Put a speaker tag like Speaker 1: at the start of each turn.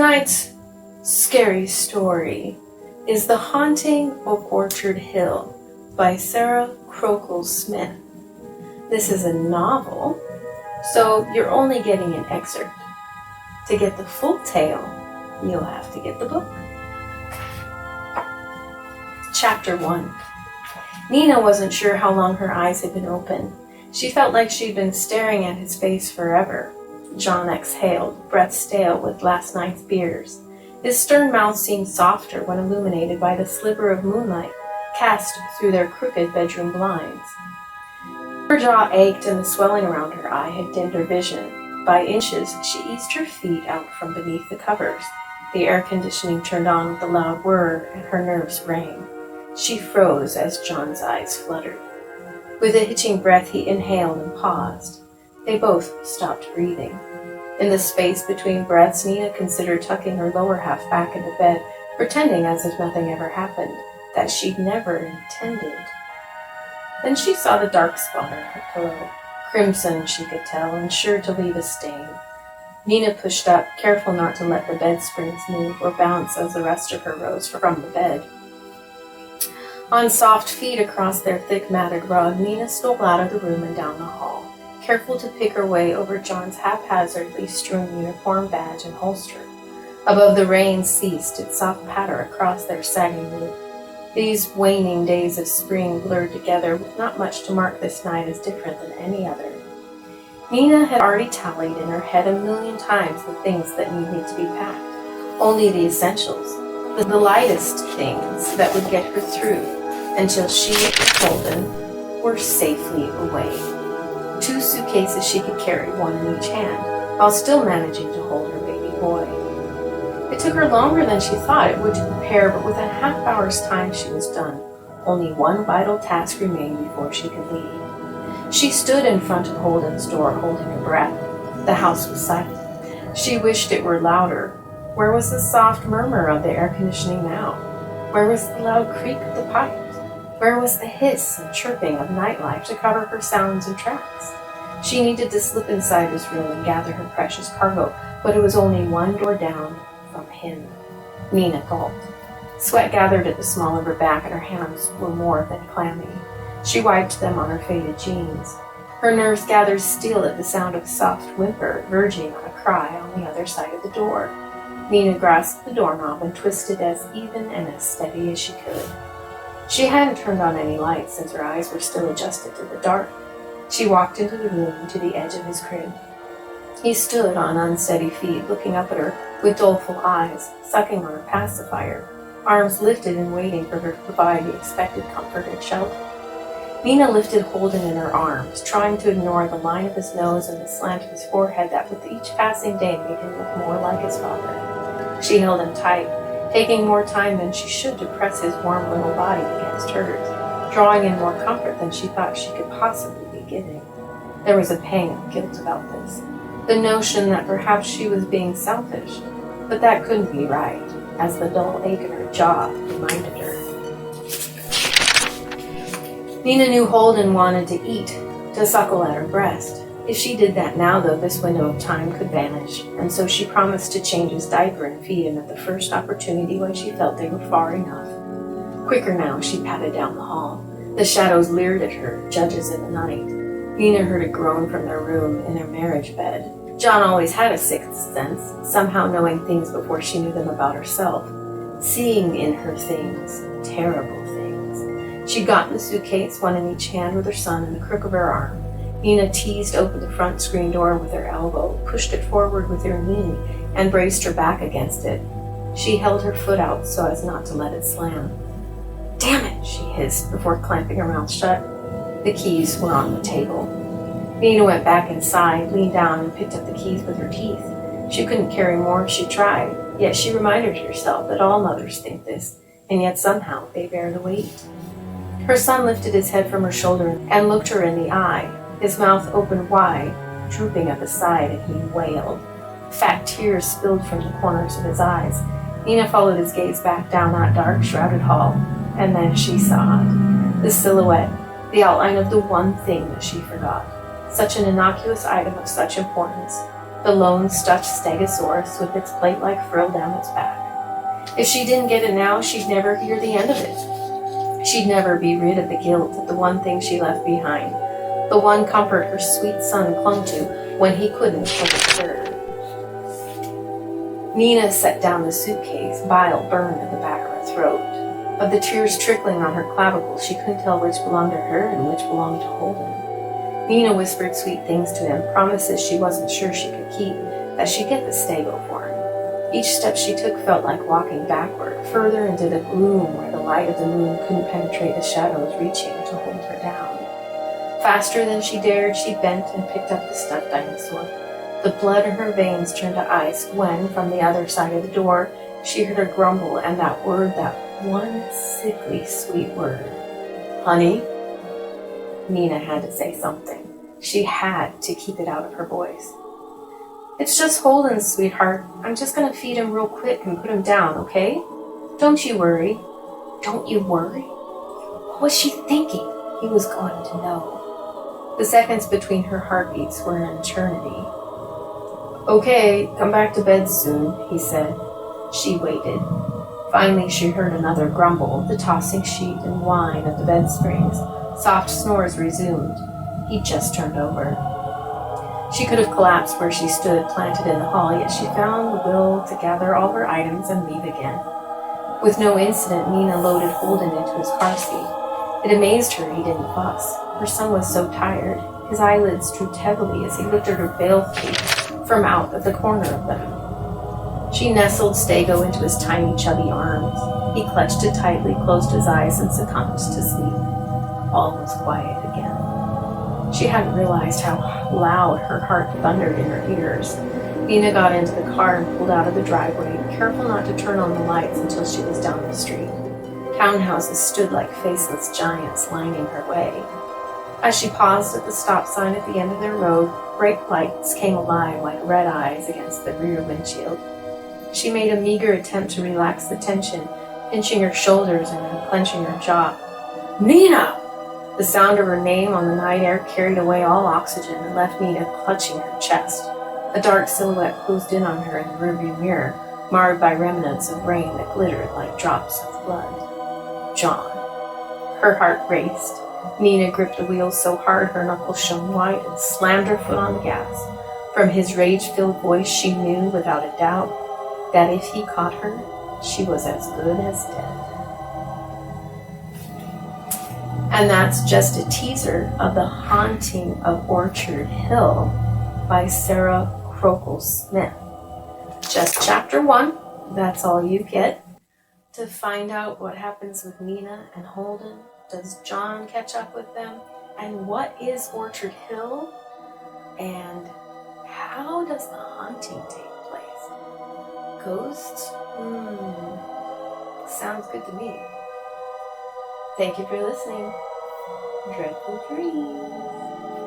Speaker 1: Tonight's scary story is The Haunting of Orchard Hill by Sara Crocoll Smith. This is a novel, so you're only getting an excerpt. To get the full tale, you'll have to get the book. Chapter 1. Nina wasn't sure how long her eyes had been open. She felt like she'd been staring at his face forever. John exhaled, breath stale with last night's beers. His stern mouth seemed softer when illuminated by the sliver of moonlight cast through their crooked bedroom blinds. Her jaw ached and the swelling around her eye had dimmed her vision. By inches, she eased her feet out from beneath the covers. The air conditioning turned on with a loud whir, and her nerves rang. She froze as John's eyes fluttered. With a hitching breath, he inhaled and paused. They both stopped breathing. In the space between breaths, Nina considered tucking her lower half back into bed, pretending as if nothing ever happened, that she'd never intended. Then she saw the dark spot on her pillow. Crimson, she could tell, and sure to leave a stain. Nina pushed up, careful not to let the bed springs move or bounce as the rest of her rose from the bed. On soft feet across their thick matted rug, Nina stole out of the room and down the hall, careful to pick her way over John's haphazardly strewn uniform badge and holster. Above the rain ceased its soft patter across their sagging roof. These waning days of spring blurred together with not much to mark this night as different than any other. Nina had already tallied in her head 1,000,000 times the things that needed to be packed. Only the essentials, the lightest things that would get her through until she and Holden were safely away. 2 suitcases she could carry, one in each hand, while still managing to hold her baby boy. It took her longer than she thought it would to prepare, but within a half-hour's time she was done. Only one vital task remained before she could leave. She stood in front of Holden's door, holding her breath. The house was silent. She wished it were louder. Where was the soft murmur of the air conditioning now? Where was the loud creak of the pipes? Where was the hiss and chirping of nightlife to cover her sounds and tracks? She needed to slip inside this room and gather her precious cargo, but it was only one door down from him. Nina gulped. Sweat gathered at the small of her back, and her hands were more than clammy. She wiped them on her faded jeans. Her nerves gathered steel at the sound of a soft whimper verging on a cry on the other side of the door. Nina grasped the doorknob and twisted as even and as steady as she could. She hadn't turned on any lights since her eyes were still adjusted to the dark. She walked into the room to the edge of his crib. He stood on unsteady feet, looking up at her with doleful eyes, sucking on her pacifier, arms lifted and waiting for her to provide the expected comfort and shelter. Nina lifted Holden in her arms, trying to ignore the line of his nose and the slant of his forehead that with each passing day made him look more like his father. She held him tight, taking more time than she should to press his warm little body against hers, drawing in more comfort than she thought she could possibly be giving. There was a pang of guilt about this, the notion that perhaps she was being selfish, but that couldn't be right, as the dull ache in her jaw reminded her. Nina knew Holden wanted to eat, to suckle at her breast. If she did that now, though, this window of time could vanish, and so she promised to change his diaper and feed him at the first opportunity when she felt they were far enough. Quicker now, she padded down the hall. The shadows leered at her, judges in the night. Nina heard a groan from their room in their marriage bed. John always had a sixth sense, somehow knowing things before she knew them about herself, seeing in her things, terrible things. She'd gotten the suitcase, one in each hand with her son in the crook of her arm. Nina teased open the front screen door with her elbow, pushed it forward with her knee, and braced her back against it. She held her foot out so as not to let it slam. "Damn it," she hissed before clamping her mouth shut. The keys were on the table. Nina went back inside, leaned down, and picked up the keys with her teeth. She couldn't carry more if she tried, yet she reminded herself that all mothers think this, and yet somehow they bear the weight. Her son lifted his head from her shoulder and looked her in the eye, his mouth open wide, drooping at the side, and he wailed. Fat tears spilled from the corners of his eyes. Nina followed his gaze back down that dark, shrouded hall, and then she saw it. The silhouette, the outline of the one thing that she forgot. Such an innocuous item of such importance. the lone stuffed stegosaurus with its plate-like frill down its back. If she didn't get it now, she'd never hear the end of it. She'd never be rid of the guilt of the one thing she left behind, the one comfort her sweet son clung to when he couldn't take a third. Nina set down the suitcase, bile burned in the back of her throat. Of the tears trickling on her clavicle, she couldn't tell which belonged to her and which belonged to Holden. Nina whispered sweet things to him, promises she wasn't sure she could keep, that she'd get the stego for him. Each step she took felt like walking backward, further into the gloom where the light of the moon couldn't penetrate the shadows reaching to hold her down. Faster than she dared, she bent and picked up the stuffed dinosaur. The blood in her veins turned to ice when, from the other side of the door, she heard her grumble and that word, that one sickly sweet word. Honey? Nina had to say something. She had to keep it out of her voice. It's just Holden, sweetheart. I'm just going to feed him real quick and put him down, okay? Don't you worry. Don't you worry? What was she thinking? He was going to know. The seconds between her heartbeats were an eternity. Okay, come back to bed soon, he said. She waited. Finally, she heard another grumble, the tossing sheet and whine of the bed springs. Soft snores resumed. He just turned over. She could have collapsed where she stood, planted in the hall, yet she found the will to gather all her items and leave again. With no incident, Nina loaded Holden into his car seat. It amazed her he didn't fuss. Her son was so tired. His eyelids drooped heavily as he looked at her balefully from out of the corner of them. She nestled Stego into his tiny, chubby arms. He clutched it tightly, closed his eyes, and succumbed to sleep. All was quiet again. She hadn't realized how loud her heart thundered in her ears. Nina got into the car and pulled out of the driveway, careful not to turn on the lights until she was down the street. Townhouses stood like faceless giants lining her way. As she paused at the stop sign at the end of their road, brake lights came alive like red eyes against the rear windshield. She made a meager attempt to relax the tension, pinching her shoulders and clenching her jaw. Nina! The sound of her name on the night air carried away all oxygen and left Nina clutching her chest. A dark silhouette closed in on her in the rearview mirror, marred by remnants of rain that glittered like drops of blood. John. Her heart raced. Nina gripped the wheel so hard her knuckles shone white and slammed her foot on the gas. From his rage-filled voice, she knew without a doubt that if he caught her, she was as good as dead. And that's just a teaser of The Haunting of Orchard Hill by Sara Crocoll Smith. Just chapter 1, that's all you get. To find out what happens with Nina and Holden, does John catch up with them? And what is Orchard Hill? And how does the haunting take place? Ghosts? Sounds good to me. Thank you for listening. Dreadful dreams.